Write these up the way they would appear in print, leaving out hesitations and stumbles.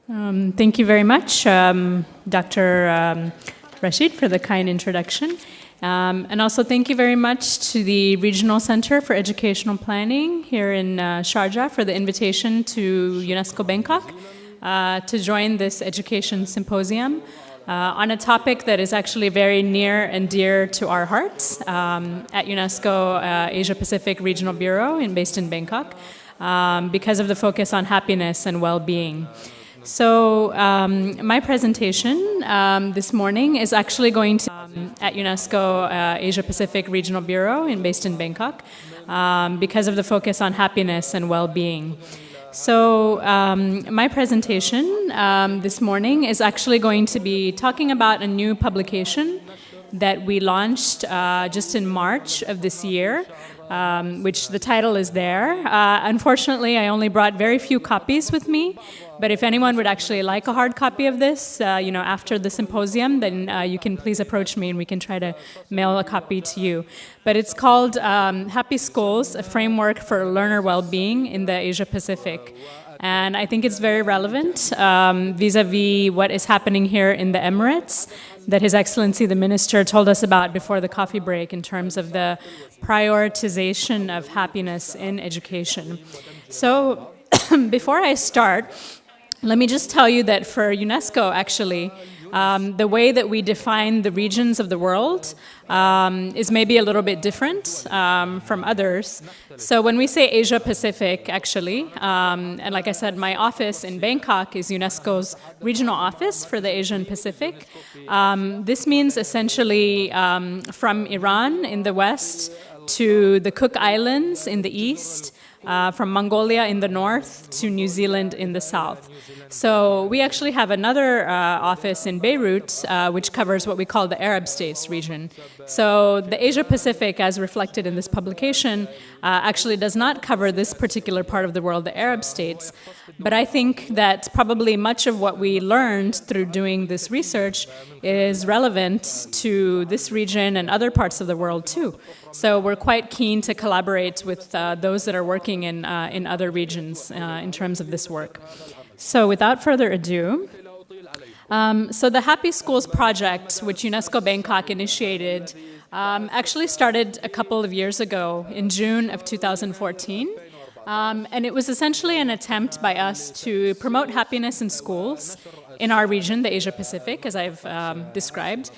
Thank you very much, Dr. Rashid, for the kind introduction. And also thank you very much to the Regional Center for Educational Planning here in Sharjah for the invitation to UNESCO Bangkok to join this education symposium on a topic that is actually very near and dear to our hearts at UNESCO Asia Pacific Regional Bureau based in Bangkok because of the focus on happiness and well-being. So my presentation this morning is actually going to at UNESCO Asia Pacific Regional Bureau based in Bangkok because of the focus on happiness and well-being. So my presentation this morning is actually going to be talking about a new publication that we launched just in March of this year, which the title is there. Unfortunately, I only brought very few copies with me, but if anyone would actually like a hard copy of this, after the symposium, then you can please approach me and we can try to mail a copy to you. But it's called Happy Schools, a Framework for Learner Wellbeing in the Asia Pacific. And I think it's very relevant vis-a-vis what is happening here in the Emirates that His Excellency the Minister told us about before the coffee break in terms of the prioritization of happiness in education. So before I start, let me just tell you that for UNESCO, actually, the way that we define the regions of the world is maybe a little bit different from others. So when we say Asia Pacific, actually, and like I said, my office in Bangkok is UNESCO's regional office for the Asian Pacific. This means essentially from Iran in the west to the Cook Islands in the east, from Mongolia in the north to New Zealand in the south. So we actually have another office in Beirut, which covers what we call the Arab states region. So the Asia Pacific, as reflected in this publication, actually does not cover this particular part of the world, the Arab states. But I think that probably much of what we learned through doing this research is relevant to this region and other parts of the world too. So we're quite keen to collaborate with those that are working in other regions in terms of this work. So without further ado, so the Happy Schools project, which UNESCO Bangkok initiated, actually started a couple of years ago in June of 2014. And it was essentially an attempt by us to promote happiness in schools in our region, the Asia Pacific, as I've described.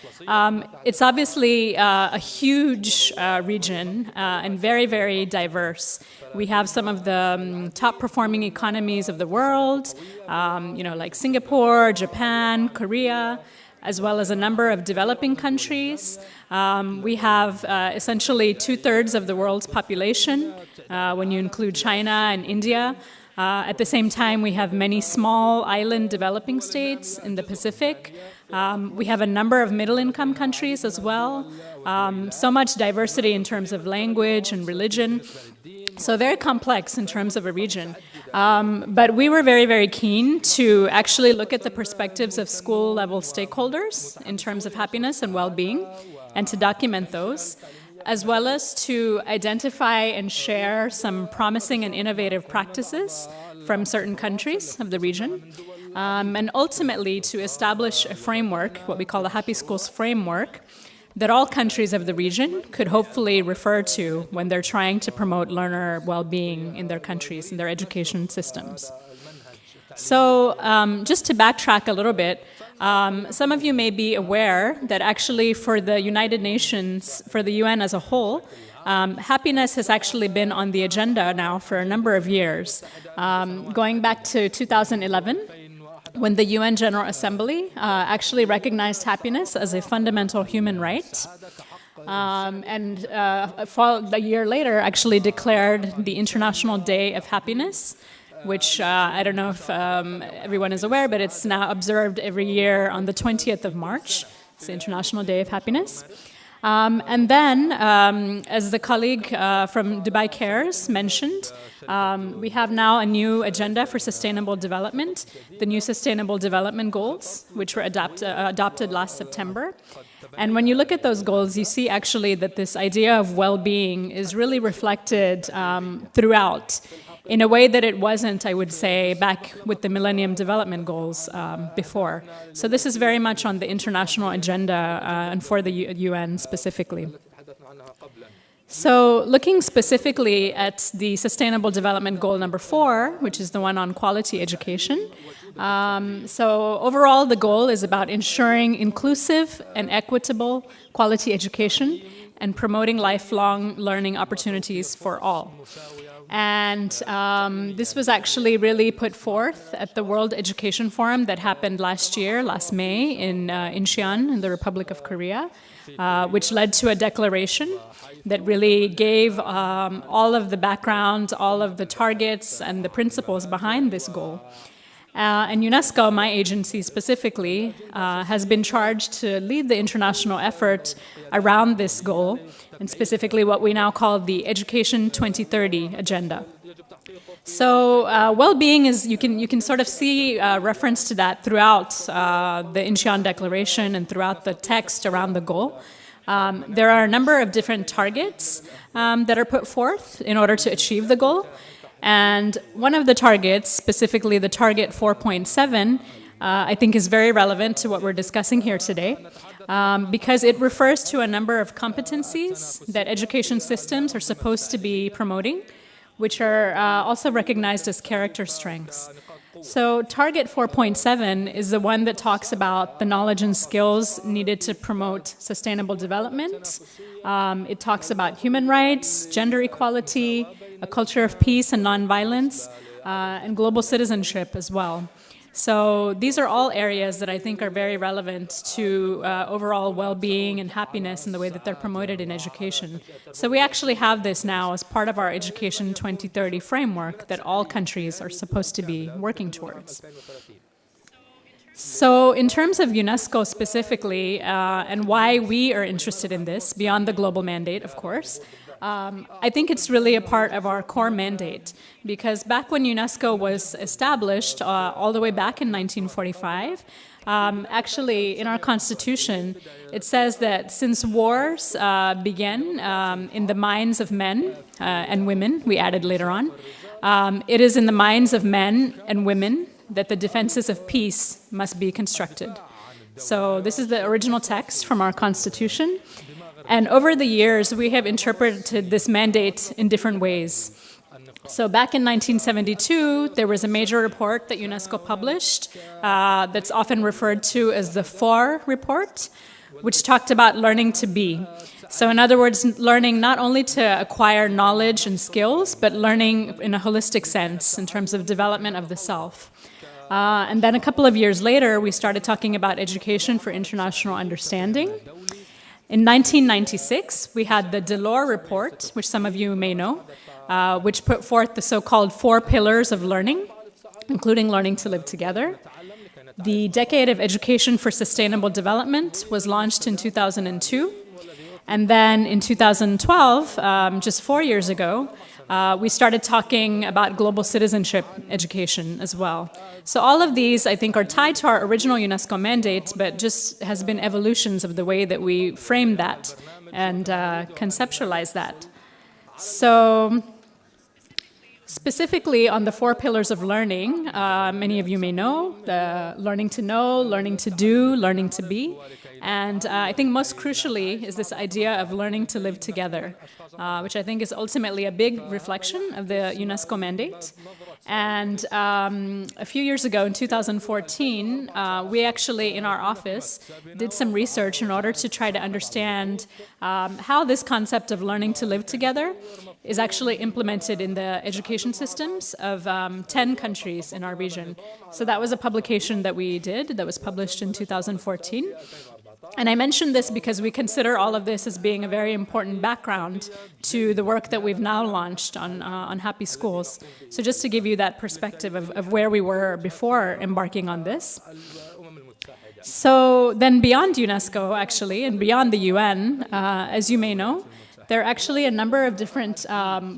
It's obviously a huge region and very, very diverse. We have some of the top performing economies of the world, like Singapore, Japan, Korea, as well as a number of developing countries. We have essentially 2/3 of the world's population when you include China and India. At the same time, we have many small island developing states in the Pacific. We have a number of middle-income countries as well. So much diversity in terms of language and religion. So very complex in terms of a region. But we were very, very keen to actually look at the perspectives of school-level stakeholders in terms of happiness and well-being, and to document those, as well as to identify and share some promising and innovative practices from certain countries of the region, and ultimately to establish a framework, what we call the Happy Schools framework, that all countries of the region could hopefully refer to when they're trying to promote learner well-being in their countries, in their education systems. So just to backtrack a little bit, some of you may be aware that actually for the United Nations, for the UN as a whole, happiness has actually been on the agenda now for a number of years, going back to 2011, when the UN General Assembly actually recognized happiness as a fundamental human right. And a year later actually declared the International Day of Happiness, which I don't know if everyone is aware, but it's now observed every year on the 20th of March. It's the International Day of Happiness. And then, as the colleague from Dubai Cares mentioned, we have now a new agenda for sustainable development, the new Sustainable Development Goals, which were adopted last September. And when you look at those goals, you see actually that this idea of well-being is really reflected throughout in a way that it wasn't, I would say, back with the Millennium Development Goals before. So this is very much on the international agenda and for the UN specifically. So looking specifically at the Sustainable Development Goal number 4, which is the one on quality education. So overall, the goal is about ensuring inclusive and equitable quality education and promoting lifelong learning opportunities for all. And this was actually really put forth at the World Education Forum that happened last May, in Incheon, in the Republic of Korea, which led to a declaration that really gave all of the background, all of the targets, and the principles behind this goal. And UNESCO, my agency specifically, has been charged to lead the international effort around this goal, and specifically what we now call the Education 2030 agenda. So well-being is, you can sort of see reference to that throughout the Incheon Declaration and throughout the text around the goal. There are a number of different targets that are put forth in order to achieve the goal. And one of the targets, specifically the target 4.7, I think is very relevant to what we're discussing here today, because it refers to a number of competencies that education systems are supposed to be promoting, which are also recognized as character strengths. So target 4.7 is the one that talks about the knowledge and skills needed to promote sustainable development. It talks about human rights, gender equality, a culture of peace and nonviolence, and global citizenship as well. So these are all areas that I think are very relevant to overall well-being and happiness in the way that they're promoted in education. So we actually have this now as part of our Education 2030 framework that all countries are supposed to be working towards. So in terms of UNESCO specifically, and why we are interested in this, beyond the global mandate, of course, I think it's really a part of our core mandate, because back when UNESCO was established, all the way back in 1945, actually in our Constitution, it says that since wars began in the minds of men and women, we added later on, it is in the minds of men and women that the defenses of peace must be constructed. So this is the original text from our Constitution. And over the years, we have interpreted this mandate in different ways. So back in 1972, there was a major report that UNESCO published that's often referred to as the FOR report, which talked about learning to be. So in other words, learning not only to acquire knowledge and skills, but learning in a holistic sense in terms of development of the self. And then a couple of years later, we started talking about education for international understanding. In 1996, we had the Delors report, which some of you may know, which put forth the so-called 4 pillars of learning, including learning to live together. The Decade of Education for Sustainable Development was launched in 2002. And then in 2012, just 4 years ago, we started talking about global citizenship education as well. So all of these, I think, are tied to our original UNESCO mandate, but just has been evolutions of the way that we frame that and conceptualize that. So specifically on the 4 pillars of learning, many of you may know, the learning to know, learning to do, learning to be. And I think most crucially is this idea of learning to live together, which I think is ultimately a big reflection of the UNESCO mandate. And a few years ago, in 2014, we actually, in our office, did some research in order to try to understand how this concept of learning to live together is actually implemented in the education systems of 10 countries in our region. So that was a publication that we did that was published in 2014. And I mention this because we consider all of this as being a very important background to the work that we've now launched on Happy Schools. So just to give you that perspective of where we were before embarking on this. So then beyond UNESCO, actually, and beyond the UN, as you may know, there are actually a number of different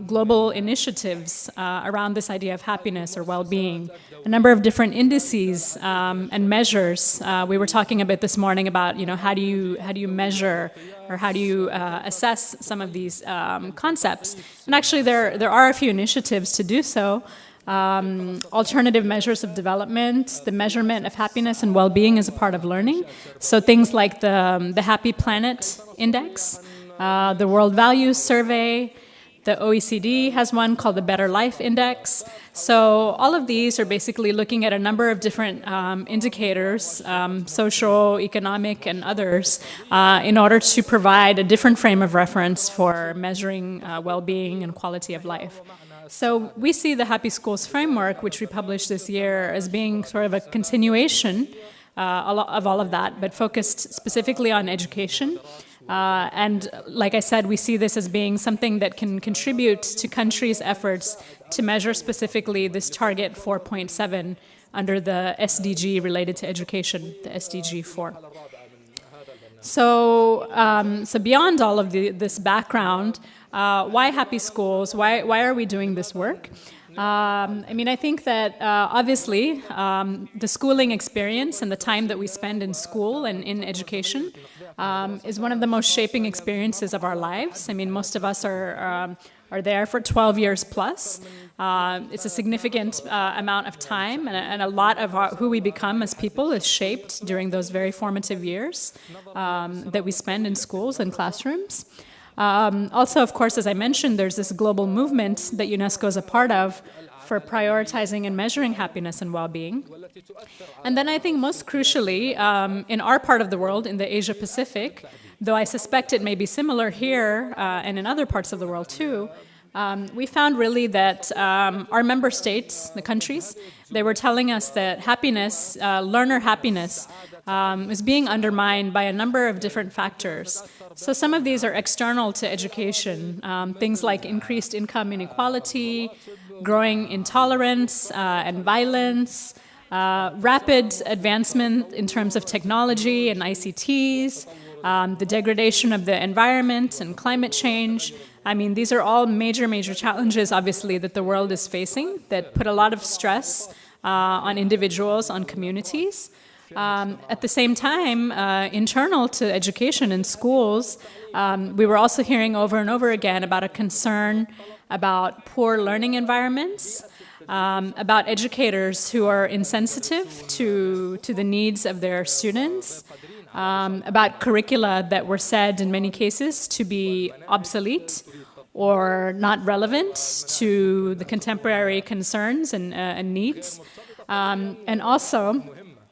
global initiatives around this idea of happiness or well-being, a number of different indices and measures. We were talking a bit this morning about, how do you measure or how do you assess some of these concepts? And actually, there are a few initiatives to do so. Alternative measures of development, the measurement of happiness and well-being as a part of learning. So things like the Happy Planet Index, the World Values Survey, the OECD has one called the Better Life Index. So all of these are basically looking at a number of different indicators, social, economic, and others, in order to provide a different frame of reference for measuring well-being and quality of life. So we see the Happy Schools framework, which we published this year, as being sort of a continuation of all of that, but focused specifically on education. And like I said, we see this as being something that can contribute to countries' efforts to measure specifically this target 4.7 under the SDG related to education, the SDG 4. So beyond all of this background, why Happy Schools? Why are we doing this work? I think that obviously the schooling experience and the time that we spend in school and in education is one of the most shaping experiences of our lives. Most of us are there for 12 years plus. It's a significant amount of time, and a lot of who we become as people is shaped during those very formative years that we spend in schools and classrooms. Also, of course, as I mentioned, there's this global movement that UNESCO is a part of for prioritizing and measuring happiness and well-being. And then I think most crucially, in our part of the world, in the Asia-Pacific, though I suspect it may be similar here and in other parts of the world too, we found really that our member states, the countries, they were telling us that happiness, learner happiness, is being undermined by a number of different factors. So some of these are external to education, things like increased income inequality, growing intolerance and violence, rapid advancement in terms of technology and ICTs, the degradation of the environment and climate change. These are all major challenges, obviously, that the world is facing that put a lot of stress on individuals, on communities. At the same time, internal to education in schools, we were also hearing over and over again about a concern about poor learning environments, about educators who are insensitive to the needs of their students, about curricula that were said in many cases to be obsolete or not relevant to the contemporary concerns and needs. And also,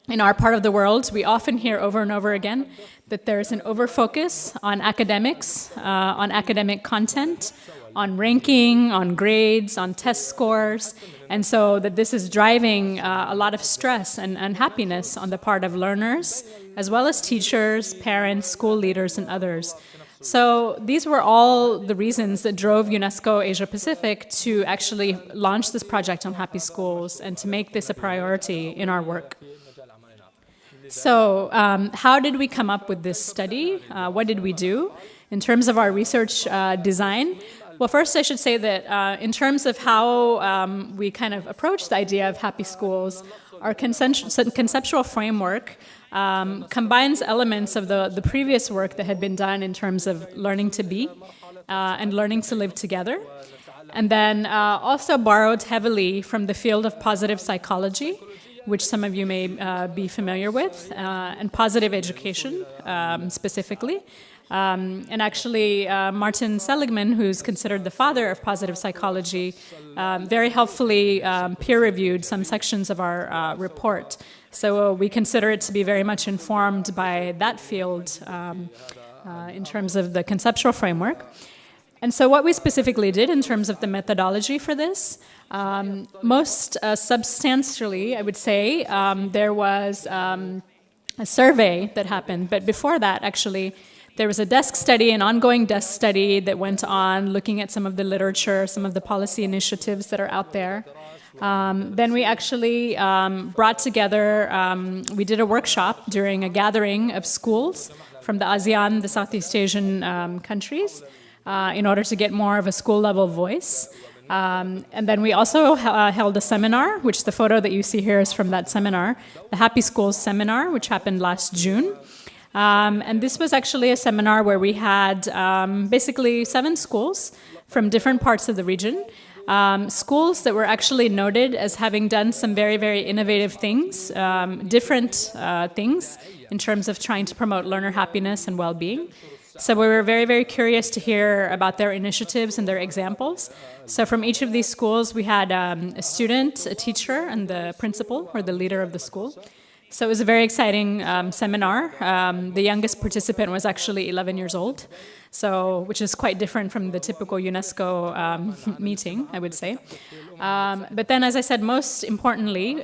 in our part of the world, we often hear over and over again that there's an overfocus on academics, on academic content, on ranking, on grades, on test scores, and so that this is driving a lot of stress and unhappiness on the part of learners, as well as teachers, parents, school leaders, and others. So these were all the reasons that drove UNESCO Asia Pacific to actually launch this project on Happy Schools and to make this a priority in our work. So how did we come up with this study? What did we do? In terms of our research design, well, first I should say that in terms of how we kind of approached the idea of Happy Schools, our conceptual framework combines elements of the previous work that had been done in terms of learning to be and learning to live together, and then also borrowed heavily from the field of positive psychology, which some of you may be familiar with, and positive education specifically. And actually, Martin Seligman, who's considered the father of positive psychology, very helpfully peer-reviewed some sections of our report. So we consider it to be very much informed by that field in terms of the conceptual framework. And so what we specifically did in terms of the methodology for this, most substantially, I would say, there was a survey that happened. But before that, actually, there was a desk study, an ongoing desk study that went on looking at some of the literature, some of the policy initiatives that are out there. Then we actually brought together, we did a workshop during a gathering of schools from the ASEAN, the Southeast Asian countries. in order to get more of a school-level voice. And then we also held a seminar, which the photo that you see here is from that seminar, the Happy Schools Seminar, which happened last June. And this was actually a seminar where we had basically 7 schools from different parts of the region. Schools that were actually noted as having done some very, very innovative things, different things in terms of trying to promote learner happiness and well-being. So we were very, very curious to hear about their initiatives and their examples. So from each of these schools, we had a student, a teacher, and the principal, or the leader of the school. So it was a very exciting seminar. The youngest participant was actually 11 years old, which is quite different from the typical UNESCO meeting, I would say. But then, as I said, most importantly,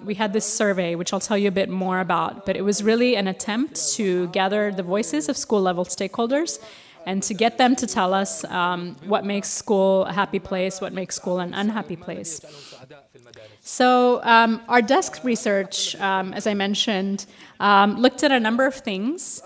we had this survey, which I'll tell you a bit more about. But it was really an attempt to gather the voices of school-level stakeholders and to get them to tell us what makes school a happy place, what makes school an unhappy place. So our desk research, as I mentioned, looked at a number of things.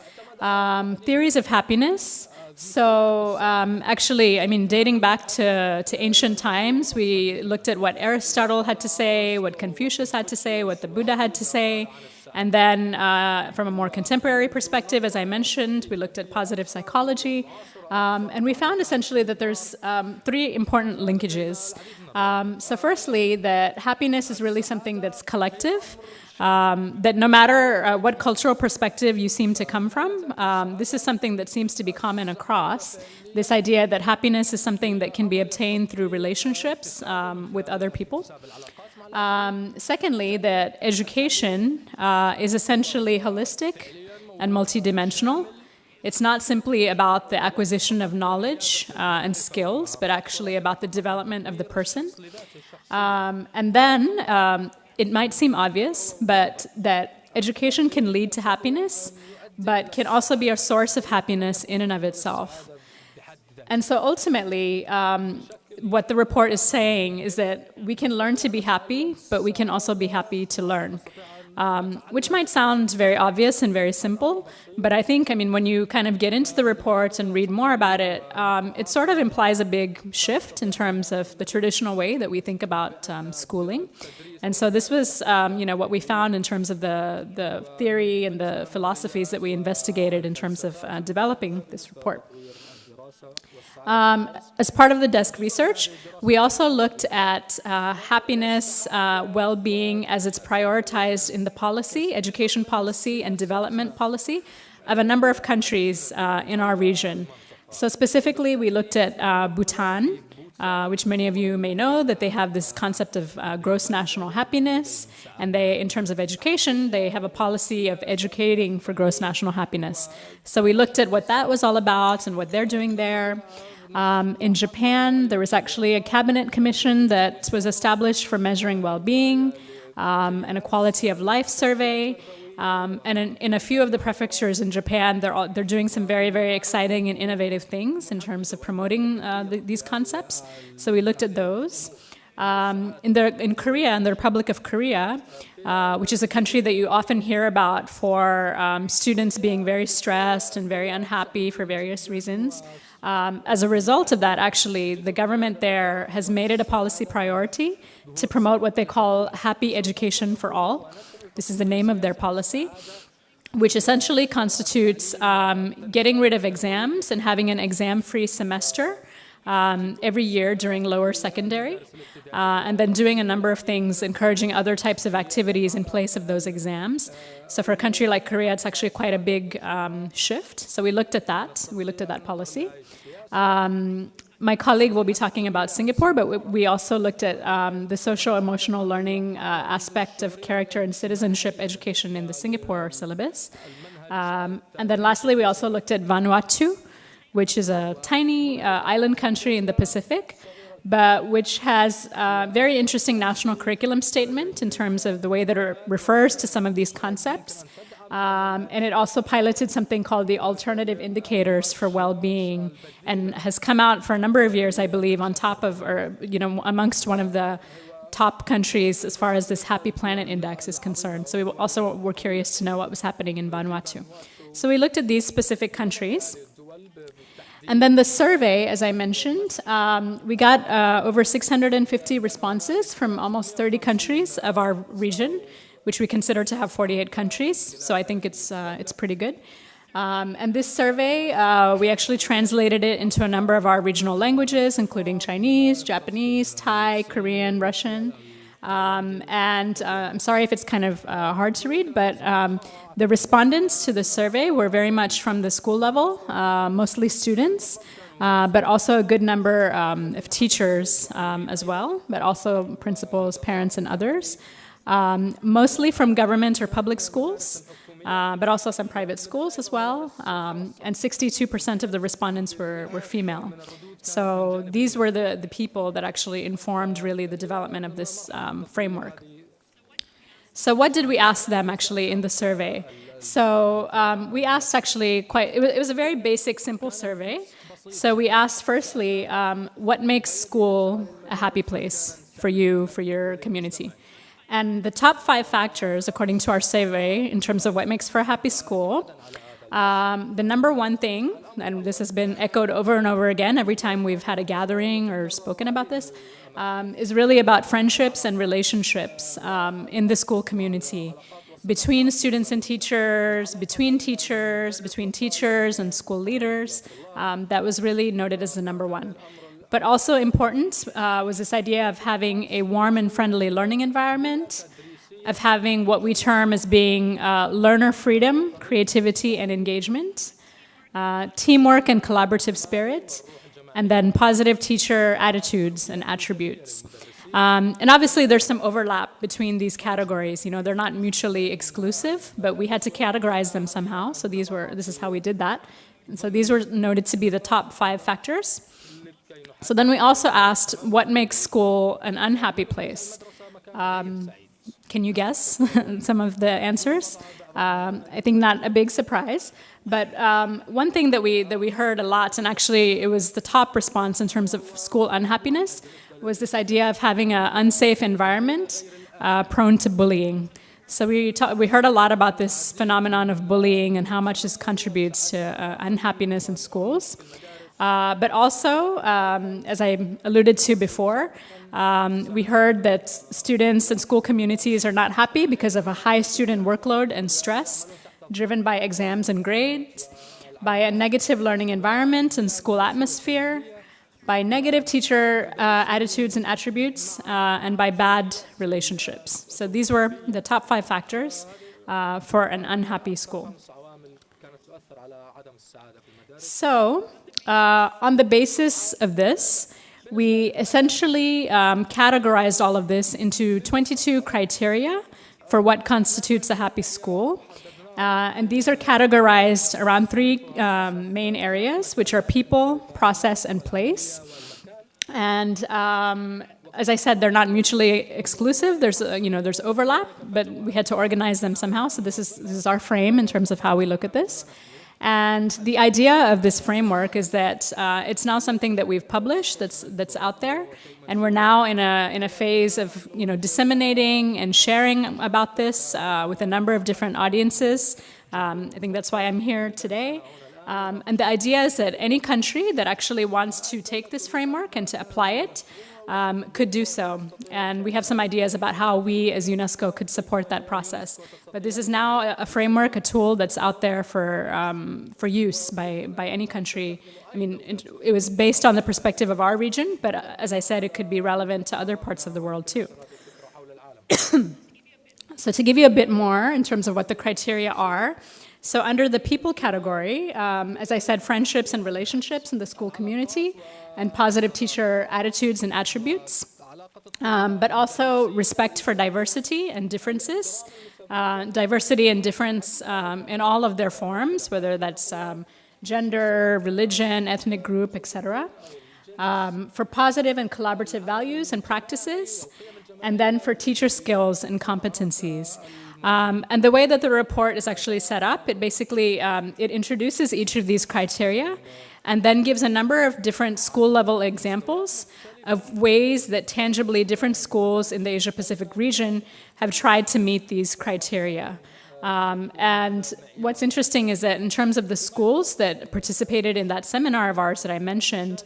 Theories of happiness. So actually, I mean, dating back to ancient times, we looked at what Aristotle had to say, what Confucius had to say, what the Buddha had to say. And then from a more contemporary perspective, as I mentioned, we looked at positive psychology. And we found essentially that there's 3 important linkages. So firstly, that happiness is really something that's collective. That no matter what cultural perspective you seem to come from, this is something that seems to be common across. This idea that happiness is something that can be obtained through relationships with other people. Secondly, that education is essentially holistic and multidimensional. It's not simply about the acquisition of knowledge and skills, but actually about the development of the person. And then it might seem obvious, but that education can lead to happiness, but can also be a source of happiness in and of itself. And so ultimately, what the report is saying is that we can learn to be happy, but we can also be happy to learn. Which might sound very obvious and very simple, but I think, I mean, when you kind of get into the report and read more about it, it sort of implies a big shift in terms of the traditional way that we think about schooling. And so this was, what we found in terms of the theory and the philosophies that we investigated in terms of developing this report. As part of the desk research, we also looked at happiness, well-being as it's prioritized in the policy, education policy and development policy of a number of countries in our region. So specifically, we looked at Bhutan, which many of you may know, that they have this concept of gross national happiness, and they, in terms of education, they have a policy of educating for gross national happiness. So we looked at what that was all about and what they're doing there. In Japan, there was actually a cabinet commission that was established for measuring well-being, and a quality of life survey. And in a few of the prefectures in Japan, they're doing some very, very exciting and innovative things in terms of promoting these concepts. So we looked at those. In Korea, in the Republic of Korea, which is a country that you often hear about for students being very stressed and very unhappy for various reasons. As a result of that, actually, the government there has made it a policy priority to promote what they call happy education for all. This is the name of their policy, which essentially constitutes getting rid of exams and having an exam-free semester every year during lower secondary, and then doing a number of things, encouraging other types of activities in place of those exams. So for a country like Korea, it's actually quite a big shift. So we looked at that. We looked at that policy. My colleague will be talking about Singapore, but we also looked at the social-emotional learning aspect of character and citizenship education in the Singapore syllabus. And then lastly, we also looked at Vanuatu, which is a tiny island country in the Pacific, but which has a very interesting national curriculum statement in terms of the way that it refers to some of these concepts. And it also piloted something called the Alternative Indicators for Well-Being, and has come out for a number of years, I believe, on top of, or amongst one of the top countries as far as this Happy Planet Index is concerned. So we also were curious to know what was happening in Vanuatu. So we looked at these specific countries. And then the survey, as I mentioned, we got over 650 responses from almost 30 countries of our region, which we consider to have 48 countries. So I think it's pretty good. And this survey, we actually translated it into a number of our regional languages, including Chinese, Japanese, Thai, Korean, Russian. And I'm sorry if it's kind of hard to read, but the respondents to the survey were very much from the school level, mostly students, but also a good number of teachers as well, but also principals, parents, and others. Mostly from government or public schools, but also some private schools as well. And 62% of the respondents were female. So these were the people that actually informed really the development of this framework. So what did we ask them actually in the survey? So we asked actually it was a very basic, simple survey. So we asked firstly, what makes school a happy place for you, for your community? And the top 5 factors, according to our survey, in terms of what makes for a happy school, the number one thing, and this has been echoed over and over again every time we've had a gathering or spoken about this, is really about friendships and relationships in the school community, between students and teachers, between teachers and school leaders. That was really noted as the number one. But also important was this idea of having a warm and friendly learning environment, of having what we term as being learner freedom, creativity, and engagement, teamwork and collaborative spirit, and then positive teacher attitudes and attributes. And obviously there's some overlap between these categories. You know, they're not mutually exclusive, but we had to categorize them somehow. So this is how we did that. And so these were noted to be the top 5 factors. So then we also asked, what makes school an unhappy place? Can you guess some of the answers? I think not a big surprise. But one thing that we heard a lot, and actually it was the top response in terms of school unhappiness, was this idea of having an unsafe environment prone to bullying. So we heard a lot about this phenomenon of bullying and how much this contributes to unhappiness in schools. But also, as I alluded to before, we heard that students and school communities are not happy because of a high student workload and stress driven by exams and grades, by a negative learning environment and school atmosphere, by negative teacher attitudes and attributes, and by bad relationships. So these were the top 5 factors for an unhappy school. So, on the basis of this, we essentially categorized all of this into 22 criteria for what constitutes a happy school. And these are categorized around 3 main areas, which are people, process, and place. And as I said, they're not mutually exclusive. There's overlap, but we had to organize them somehow. So this is our frame in terms of how we look at this. And the idea of this framework is that it's now something that we've published that's out there, and we're now in a phase of disseminating and sharing about this with a number of different audiences. I think that's why I'm here today. And the idea is that any country that actually wants to take this framework and to apply it could do so. And we have some ideas about how we as UNESCO could support that process. But this is now a framework, a tool that's out there for use by any country. I mean, it was based on the perspective of our region, but as I said, it could be relevant to other parts of the world too. So to give you a bit more in terms of what the criteria are, so under the people category, as I said, friendships and relationships in the school community, and positive teacher attitudes and attributes, but also respect for diversity and differences, diversity and difference in all of their forms, whether that's gender, religion, ethnic group, etc. For positive and collaborative values and practices, and then for teacher skills and competencies. And the way that the report is actually set up, it basically it introduces each of these criteria and then gives a number of different school-level examples of ways that tangibly different schools in the Asia-Pacific region have tried to meet these criteria. And what's interesting is that in terms of the schools that participated in that seminar of ours that I mentioned,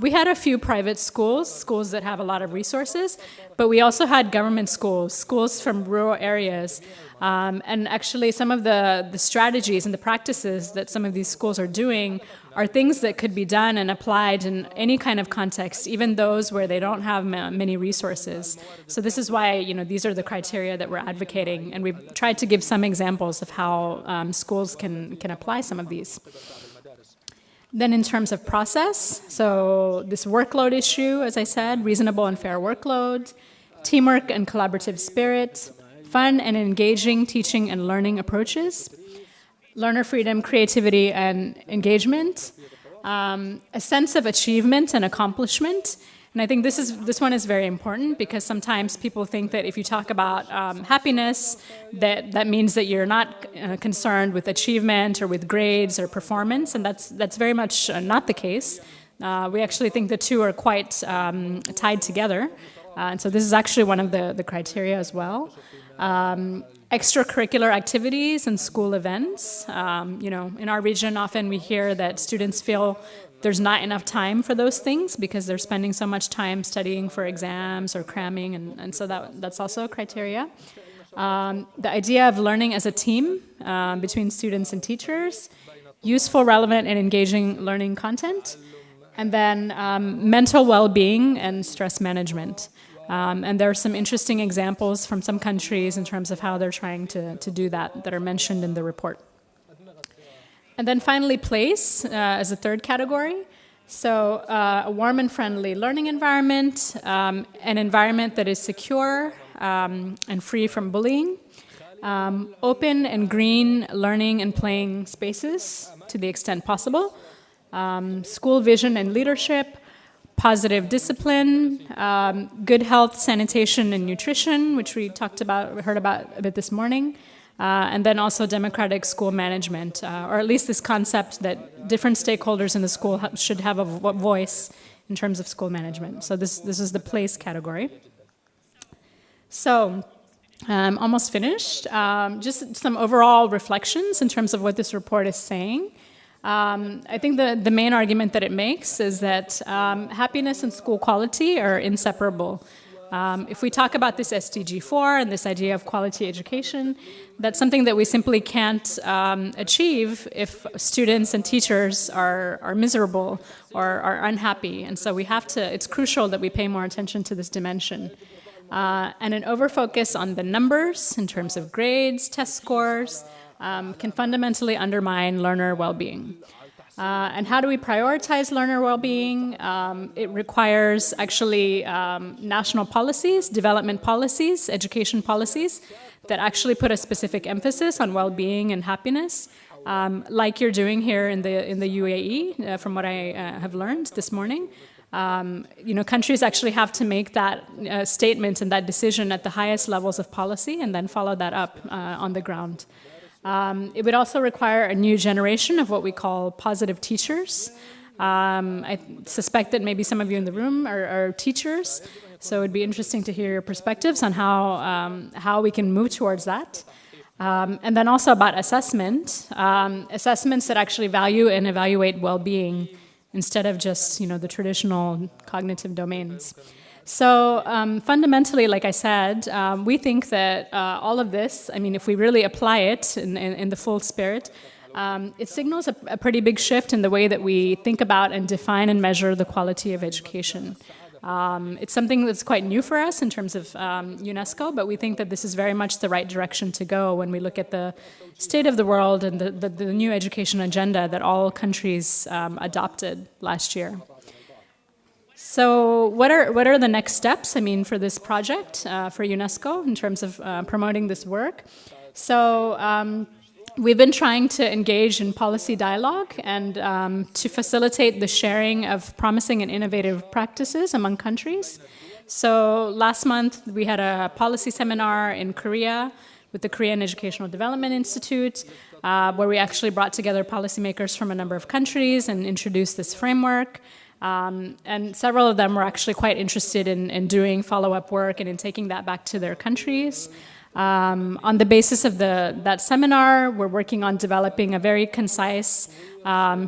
we had a few private schools that have a lot of resources, but we also had government schools from rural areas. And actually some of the strategies and the practices that some of these schools are doing are things that could be done and applied in any kind of context, even those where they don't have many resources. So this is why, these are the criteria that we're advocating, and we've tried to give some examples of how schools can apply some of these. Then in terms of process, so this workload issue, as I said, reasonable and fair workload, teamwork and collaborative spirit, fun and engaging teaching and learning approaches, learner freedom, creativity, and engagement, a sense of achievement and accomplishment. And I think this one is very important because sometimes people think that if you talk about happiness, that means that you're not concerned with achievement or with grades or performance, and that's very much not the case. We actually think the two are quite tied together, and so this is actually one of the criteria as well. Extracurricular activities and school events. In our region, often we hear that students feel there's not enough time for those things because they're spending so much time studying for exams or cramming, and so that's also a criteria. The idea of learning as a team between students and teachers, useful, relevant, and engaging learning content, and then mental well-being and stress management. And there are some interesting examples from some countries in terms of how they're trying to do that are mentioned in the report. And then finally, place as a third category. So a warm and friendly learning environment, an environment that is secure and free from bullying, open and green learning and playing spaces to the extent possible, school vision and leadership, positive discipline, good health, sanitation, and nutrition, which we heard about a bit this morning, and then also democratic school management, or at least this concept that different stakeholders in the school should have a voice in terms of school management. So this is the place category. So I'm almost finished. Just some overall reflections in terms of what this report is saying. I think the main argument that it makes is that happiness and school quality are inseparable. If we talk about this SDG 4 and this idea of quality education, that's something that we simply can't achieve if students and teachers are miserable or are unhappy. And so it's crucial that we pay more attention to this dimension. And an overfocus on the numbers in terms of grades, test scores, can fundamentally undermine learner well-being. And how do we prioritize learner well-being? It requires actually national policies, development policies, education policies that actually put a specific emphasis on well-being and happiness, like you're doing here in the UAE, from what I have learned this morning. Countries actually have to make that statement and that decision at the highest levels of policy and then follow that up on the ground. It would also require a new generation of what we call positive teachers. I suspect that maybe some of you in the room are teachers, so it would be interesting to hear your perspectives on how we can move towards that. And then also about assessment, assessments that actually value and evaluate well-being instead of just the traditional cognitive domains. So fundamentally, like I said, we think that all of this, if we really apply it in the full spirit, it signals a pretty big shift in the way that we think about and define and measure the quality of education. It's something that's quite new for us in terms of UNESCO, but we think that this is very much the right direction to go when we look at the state of the world and the new education agenda that all countries adopted last year. So what are the next steps, for this project, for UNESCO, in terms of promoting this work? So we've been trying to engage in policy dialogue and to facilitate the sharing of promising and innovative practices among countries. So last month, we had a policy seminar in Korea with the Korean Educational Development Institute, where we actually brought together policymakers from a number of countries and introduced this framework. And several of them were actually quite interested in doing follow-up work and in taking that back to their countries. On the basis of that seminar, we're working on developing a very concise,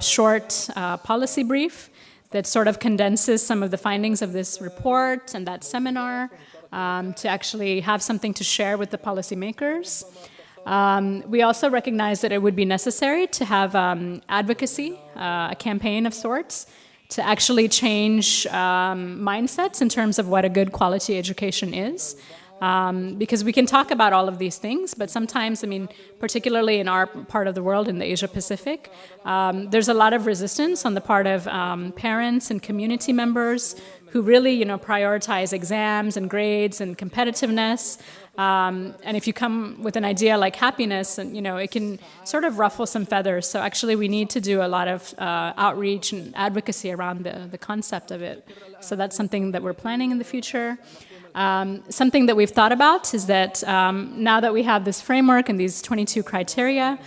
short policy brief that sort of condenses some of the findings of this report and that seminar to actually have something to share with the policymakers. We also recognize that it would be necessary to have advocacy, a campaign of sorts, to actually change mindsets in terms of what a good quality education is. Because we can talk about all of these things, but sometimes, I mean, particularly in our part of the world, in the Asia Pacific, there's a lot of resistance on the part of parents and community members who really, prioritize exams and grades and competitiveness. And if you come with an idea like happiness, and it can sort of ruffle some feathers. So actually, we need to do a lot of outreach and advocacy around the concept of it. So that's something that we're planning in the future. Something that we've thought about is that now that we have this framework and these 22 criteria,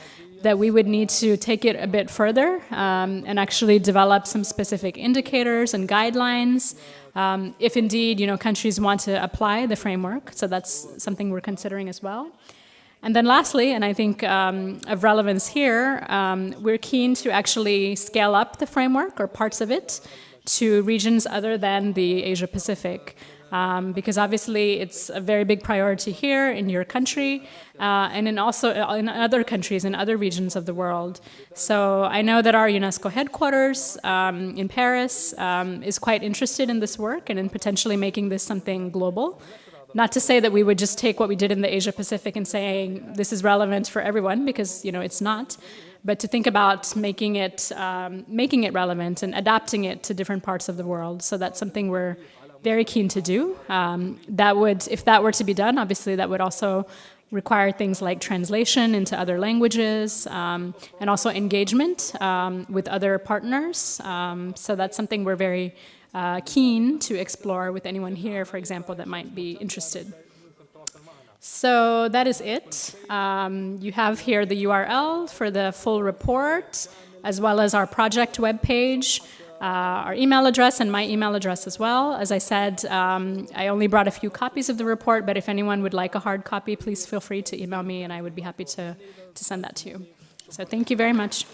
that we would need to take it a bit further and actually develop some specific indicators and guidelines if indeed countries want to apply the framework. So that's something we're considering as well. And then lastly, and I think of relevance here, we're keen to actually scale up the framework or parts of it to regions other than the Asia Pacific. Because obviously it's a very big priority here in your country and in other countries in other regions of the world. So I know that our UNESCO headquarters in Paris is quite interested in this work and in potentially making this something global. Not to say that we would just take what we did in the Asia Pacific and saying this is relevant for everyone, because it's not. But to think about making it relevant and adapting it to different parts of the world. So that's something we're very keen to do. If that were to be done, obviously that would also require things like translation into other languages and also engagement with other partners. So that's something we're very keen to explore with anyone here, for example, that might be interested. So that is it. You have here the URL for the full report, as well as our project webpage. Our email address and my email address as well. As I said, I only brought a few copies of the report, but if anyone would like a hard copy, please feel free to email me and I would be happy to send that to you. So thank you very much.